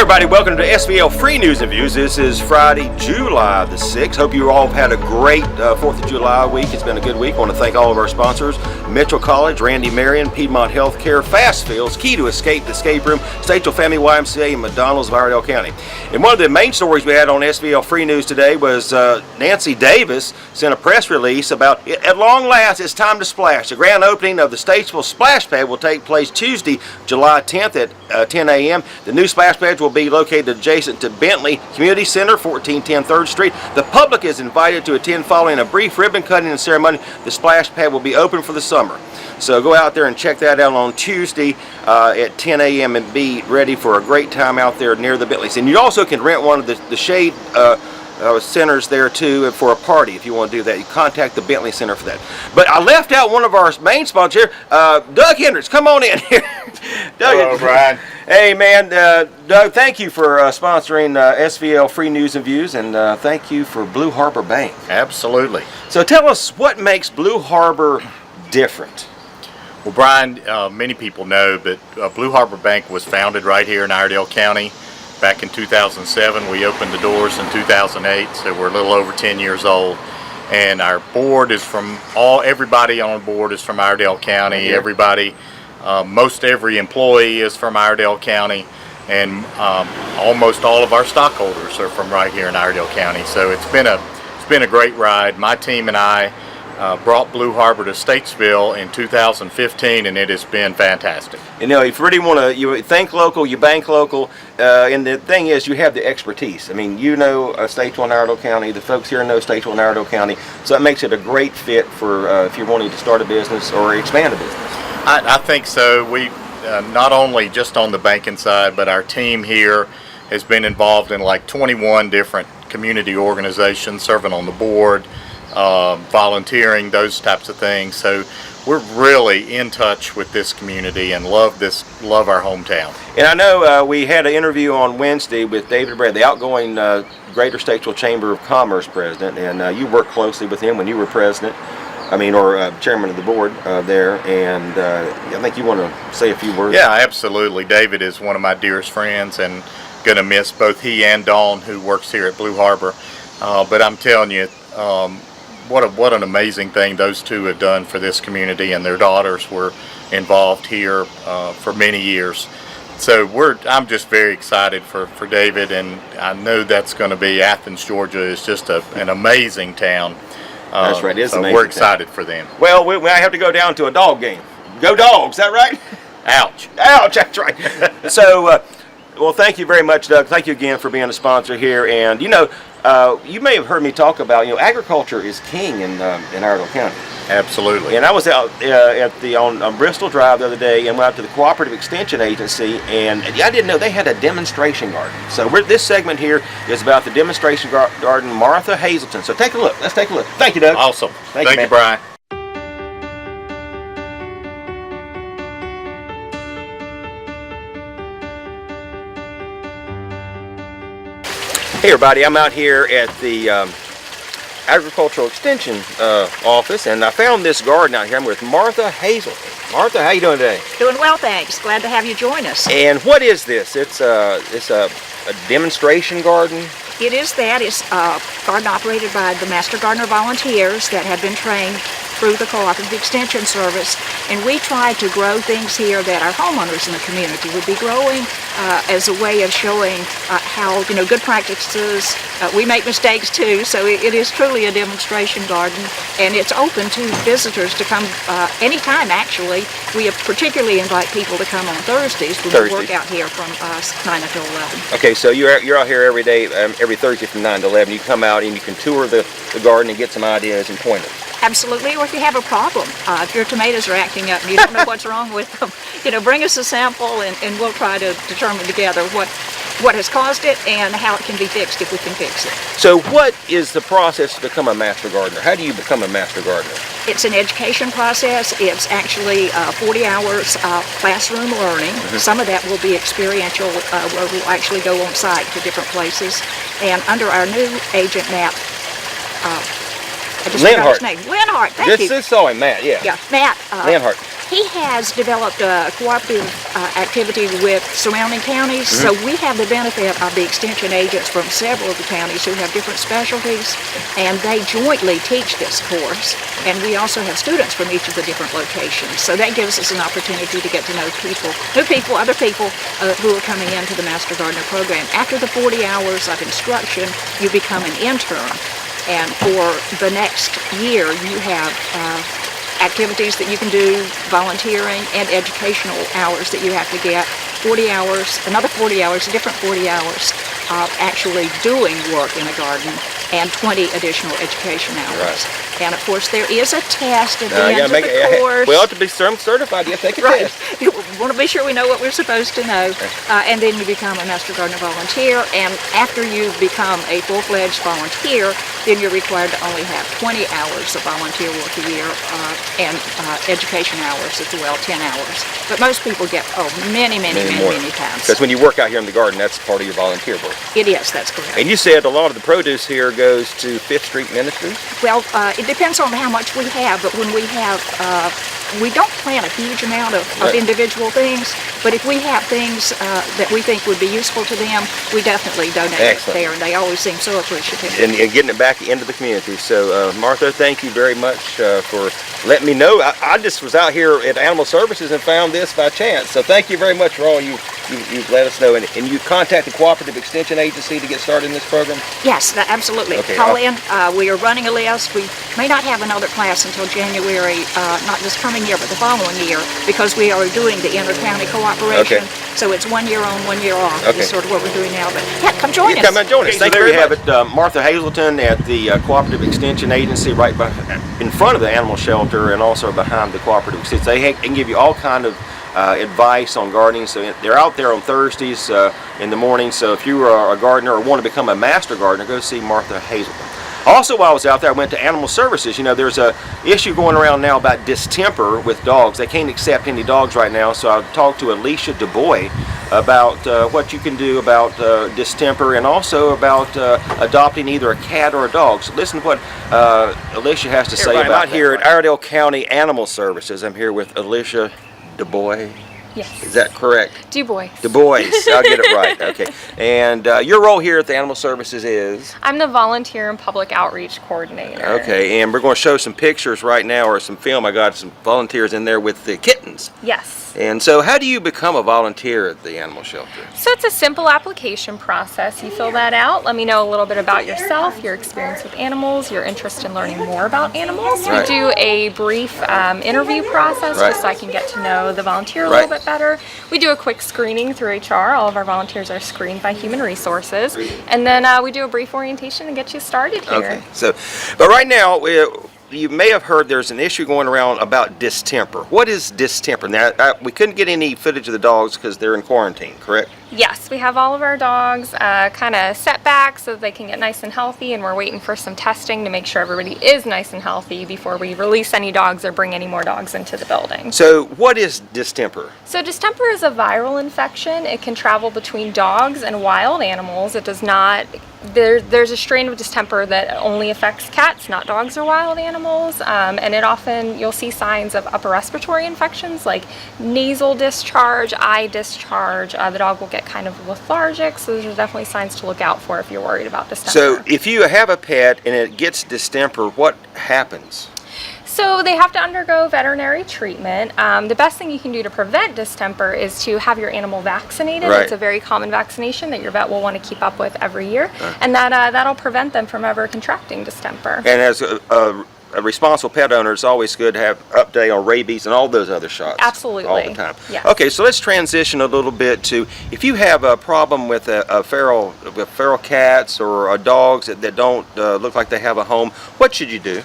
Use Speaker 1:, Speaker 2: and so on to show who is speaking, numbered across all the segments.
Speaker 1: Everybody, welcome to SVL Free News and Views. This is Friday, July the 6th. Hope you all have had a great 4th of July week. It's been a good week. I want to thank all of our sponsors, Mitchell College, Randy Marion, Piedmont Healthcare, Fast Fields, Key to Escape, the Escape Room, Statesville Family YMCA, and McDonald's of Iredell County. And one of the main stories we had on SVL Free News today was Nancy Davis sent a press release about, at long last, it's time to splash. The grand opening of the Statesville Splash Pad will take place Tuesday, July 10th at 10 a.m. The new splash pads will be located adjacent to Bentley Community Center, 1410 3rd Street. The public is invited to attend following a brief ribbon cutting and ceremony. The splash pad will be open for the summer. So go out there and check that out on Tuesday at 10 a.m. and be ready for a great time out there near the Bentleys. And you also can rent one of the shade centers there too for a party if you want to do that. You contact the Bentley Center for that. But I left out one of our main sponsors here, Doug Hendrix. Come on in here. Doug,
Speaker 2: hello, Brian.
Speaker 1: Hey man, Doug, thank you for sponsoring SVL Free News and Views, and thank you for Blue Harbor Bank.
Speaker 2: Absolutely.
Speaker 1: So tell us what makes Blue Harbor different.
Speaker 2: Well, Brian, many people know, but Blue Harbor Bank was founded right here in Iredell County back in 2007. We opened the doors in 2008, so we're a little over 10 years old. And our board is everybody on board is from Iredell County.
Speaker 1: Yeah.
Speaker 2: Everybody, most every employee is from Iredell County, and almost all of our stockholders are from right here in Iredell County. So it's been a great ride. My team and I brought Blue Harbor to Statesville in 2015, and it has been fantastic.
Speaker 1: You know, if you really want to, you think local, you bank local, and the thing is, you have the expertise. I mean, you know Statesville and Iredell County, the folks here know Statesville and Iredell County, so that makes it a great fit for if you're wanting to start a business or expand a business.
Speaker 2: I think so. We not only just on the banking side, but our team here has been involved in like 21 different community organizations, serving on the board, volunteering, those types of things. So we're really in touch with this community and love our hometown.
Speaker 1: And I know we had an interview on Wednesday with David Brad, the outgoing Greater Statesville Chamber of Commerce president, and you worked closely with him when you were president. Or chairman of the board there, and I think you want to say a few words.
Speaker 2: Yeah, absolutely. David is one of my dearest friends, and going to miss both he and Dawn, who works here at Blue Harbor. But I'm telling you, what an amazing thing those two have done for this community, and their daughters were involved here for many years. So I'm just very excited for David, and I know that's going to be Athens, Georgia is just an amazing town.
Speaker 1: That's right. It's
Speaker 2: so
Speaker 1: amazing.
Speaker 2: We're excited for them.
Speaker 1: Well, we have to go down to a dog game. Go Dogs! Is that right?
Speaker 2: Ouch!
Speaker 1: Ouch! That's right. So, well, thank you very much, Doug. Thank you again for being a sponsor here. And you know, you may have heard me talk about agriculture is king in Iredell County.
Speaker 2: Absolutely.
Speaker 1: And I was out on Bristol Drive the other day and went out to the Cooperative Extension Agency, and I didn't know they had a demonstration garden. So this segment here is about the demonstration garden, Martha Hazelton. So take a look. Let's take a look. Thank you, Doug.
Speaker 2: Awesome. Thank you,
Speaker 1: man.
Speaker 2: Brian.
Speaker 1: Hey everybody, I'm out here at the Agricultural Extension office, and I found this garden out here. I'm with Martha Hazelton. Martha, how you doing today?
Speaker 3: Doing well, thanks. Glad to have you join us.
Speaker 1: And what is this? It's a demonstration garden?
Speaker 3: It is that. It's a garden operated by the Master Gardener volunteers that have been trained through the Cooperative Extension Service, and we try to grow things here that our homeowners in the community would be growing as a way of showing how good practices. We make mistakes too, so it is truly a demonstration garden, and it's open to visitors to come anytime. Actually, we particularly invite people to come on Thursdays when we work out here from 9 until 11. Okay, so you're out here every day, every Thursday from 9 to 11. You come out and you can tour the garden and get some ideas and pointers. Absolutely, or if you have a problem, if your tomatoes are acting up and you don't know what's wrong with them, bring us a sample and we'll try to determine together what has caused it and how it can be fixed if we can fix it.
Speaker 1: So what is the process to become a master gardener? How do you become a master gardener?
Speaker 3: It's an education process. It's actually 40 hours classroom learning. Mm-hmm. Some of that will be experiential, where we'll actually go on site to different places. And under our new agent, Matt, I just forgot his name. Linhart, thank you.
Speaker 1: This saw him, Matt, yeah.
Speaker 3: Yeah, Matt.
Speaker 1: Linhart.
Speaker 3: He has developed a cooperative activity with surrounding counties, so we have the benefit of the extension agents from several of the counties who have different specialties, and they jointly teach this course. And we also have students from each of the different locations, so that gives us an opportunity to get to know other people who are coming into the Master Gardener program. After the 40 hours of instruction, you become an intern, and for the next year, you have activities that you can do, volunteering, and educational hours that you have to get. 40 hours, another 40 hours, a different 40 hours of actually doing work in a garden, and 20 additional education hours.
Speaker 1: Right.
Speaker 3: And of course, there is a test at the end of the course.
Speaker 1: Well, to be certified, you have to take a
Speaker 3: Right.
Speaker 1: test.
Speaker 3: We want to be sure we know what we're supposed to know. And then you become a Master Gardener volunteer. And after you become a full-fledged volunteer, then you're required to only have 20 hours of volunteer work a year and education hours as well, 10 hours. But most people get, many times.
Speaker 1: Because when you work out here in the garden, that's part of your volunteer work.
Speaker 3: It is, that's correct.
Speaker 1: And you said a lot of the produce here goes to Fifth Street Ministries?
Speaker 3: Well, it depends on how much we have, but when we have, we don't plant a huge amount of individual things, but if we have things that we think would be useful to them, we definitely donate it there, and they always seem so appreciative.
Speaker 1: And getting it back into the community. So, Martha, thank you very much for letting me know. I just was out here at Animal Services and found this by chance. So thank you very much for all you've let us know. And you contact the Cooperative Extension Agency to get started in this program?
Speaker 3: Yes, absolutely.
Speaker 1: Okay,
Speaker 3: Call in. We are running a list. We may not have another class until January, not this coming year, but the following year, because we are doing the inter-county cooperation.
Speaker 1: Okay.
Speaker 3: So it's 1 year on, 1 year off.
Speaker 1: Okay.
Speaker 3: Is sort of what we're doing now. But yeah, come join us.
Speaker 1: Come and join us.
Speaker 2: Okay,
Speaker 1: Thank
Speaker 2: so
Speaker 1: you
Speaker 2: there
Speaker 1: very
Speaker 2: you
Speaker 1: much.
Speaker 2: have
Speaker 1: Martha Hazelton at the Cooperative Extension Agency, right in front of the animal shelter, and also behind the Cooperative Extension. They can give you all kind of advice on gardening. So they're out there on Thursdays in the morning. So if you are a gardener or want to become a master gardener, go see Martha Hazelton. Also, while I was out there, I went to Animal Services. You know, there's a issue going around now about distemper with dogs. They can't accept any dogs right now. So I talked to Alicia DuBois about what you can do about distemper, and also about adopting either a cat or a dog. So listen to what Alicia has to say about that. I'm out here at Iredell County Animal Services. I'm here with Alicia DuBois.
Speaker 4: Yes.
Speaker 1: Is that correct?
Speaker 4: DuBois.
Speaker 1: DuBois. I'll get it right. Okay. And your role here at the Animal Services is?
Speaker 4: I'm the volunteer and public outreach coordinator.
Speaker 1: Okay. And we're going to show some pictures right now, or some film. I got some volunteers in there with the kittens.
Speaker 4: Yes.
Speaker 1: And so how do you become a volunteer at the animal shelter?
Speaker 4: So it's a simple application process. You fill that out. Let me know a little bit about yourself, your experience with animals, your interest in learning more about animals.
Speaker 1: Right.
Speaker 4: We do a brief interview process just so I can get to know the volunteer a little bit better. We do a quick screening through HR. All of our volunteers are screened by Human Resources. And then we do a brief orientation and get you started here.
Speaker 1: Okay. So, but right now, you may have heard there's an issue going around about distemper. What is distemper? Now, we couldn't get any footage of the dogs because they're in quarantine, correct?
Speaker 4: Yes, we have all of our dogs kind of set back so that they can get nice and healthy, and we're waiting for some testing to make sure everybody is nice and healthy before we release any dogs or bring any more dogs into the building.
Speaker 1: So what is distemper?
Speaker 4: So distemper is a viral infection. It can travel between dogs and wild animals. It does not, there's a strain of distemper that only affects cats, not dogs or wild animals, and it often, you'll see signs of upper respiratory infections like nasal discharge, eye discharge. The dog will get kind of lethargic, so those are definitely signs to look out for if you're worried about distemper.
Speaker 1: So if you have a pet and it gets distemper, what happens?
Speaker 4: So they have to undergo veterinary treatment. The best thing you can do to prevent distemper is to have your animal vaccinated.
Speaker 1: Right.
Speaker 4: It's a very common vaccination that your vet will want to keep up with every year, and that'll prevent them from ever contracting distemper.
Speaker 1: And as a responsible pet owner, it's always good to have update on rabies and all those other shots.
Speaker 4: Absolutely.
Speaker 1: All the time.
Speaker 4: Yes.
Speaker 1: Okay, so let's transition a little bit to, if you have a problem with feral cats or dogs that don't look like they have a home, what should you do?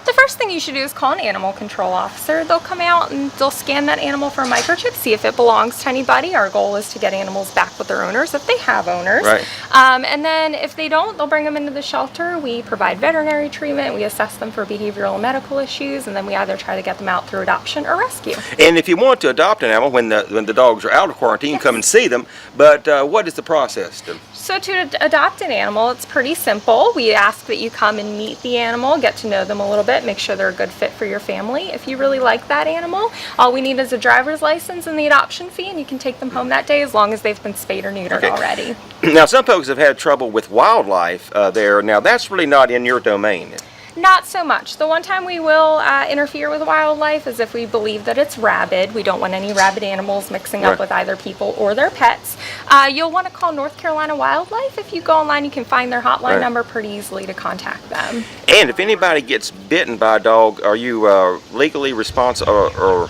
Speaker 4: The first thing you should do is call an animal control officer. They'll come out and they'll scan that animal for a microchip, see if it belongs to anybody. Our goal is to get animals back with their owners if they have owners.
Speaker 1: Right.
Speaker 4: And then if they don't, they'll bring them into the shelter. We provide veterinary treatment. We assess them for behavioral and medical issues, and then we either try to get them out through adoption or rescue.
Speaker 1: And if you want to adopt an animal when the dogs are out of quarantine, come and see them. But what is the process?
Speaker 4: So to adopt an animal, it's pretty simple. We ask that you come and meet the animal, get to know them a little bit, make sure they're a good fit for your family. If you really like that animal, all we need is a driver's license and the adoption fee, and you can take them home that day as long as they've been spayed or neutered already.
Speaker 1: Now, some folks have had trouble with wildlife there. Now, that's really not in your domain.
Speaker 4: Not so much. The one time we will interfere with wildlife is if we believe that it's rabid. We don't want any rabid animals mixing up with either people or their pets. You'll want to call North Carolina Wildlife. If you go online, you can find their hotline number pretty easily to contact them.
Speaker 1: And if anybody gets bitten by a dog, are you legally responsible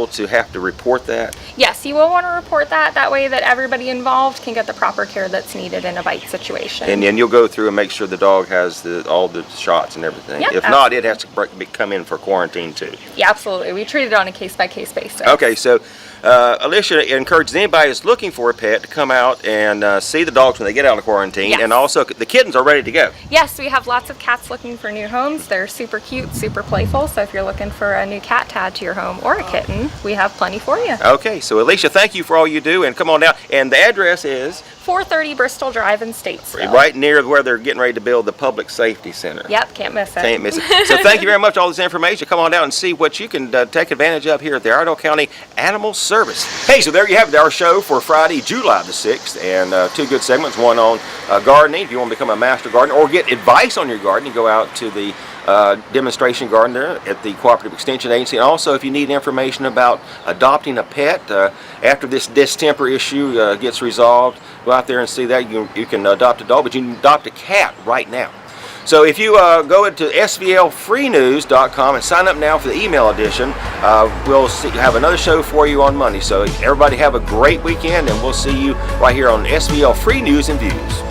Speaker 1: to have to report that?
Speaker 4: Yes, you will want to report that. That way that everybody involved can get the proper care that's needed in a bite situation.
Speaker 1: And then you'll go through and make sure the dog has all the shots and everything.
Speaker 4: Yep,
Speaker 1: if not, it has to come in for quarantine too.
Speaker 4: Yeah, absolutely. We treat it on a case-by-case basis.
Speaker 1: Okay, so Alicia encourages anybody who's looking for a pet to come out and see the dogs when they get out of quarantine.
Speaker 4: Yes.
Speaker 1: And also, the kittens are ready to go.
Speaker 4: Yes, we have lots of cats looking for new homes. They're super cute, super playful. So if you're looking for a new cat to add to your home or a kitten, we have plenty for you.
Speaker 1: Okay, so Alicia, thank you for all you do, and come on down. And the address is
Speaker 4: 430 Bristol Drive in Statesville.
Speaker 1: right near where they're getting ready to build the Public Safety Center.
Speaker 4: Yep, can't miss it.
Speaker 1: Can't miss it. So thank you very much for all this information. Come on down and see what you can take advantage of here at the Iredell County Animal Service. Hey, so there you have it, our show for Friday, July the 6th, and two good segments, one on gardening, if you want to become a master gardener, or get advice on your garden, you go out to the demonstration garden there at the Cooperative Extension Agency. And also, if you need information about adopting a pet, after this distemper issue gets resolved, go out there and see that. You can adopt a dog, but you can adopt a cat right now. So if you go into SVLfreenews.com and sign up now for the email edition, we'll have another show for you on Monday. So everybody have a great weekend, and we'll see you right here on SVL Free News and Views.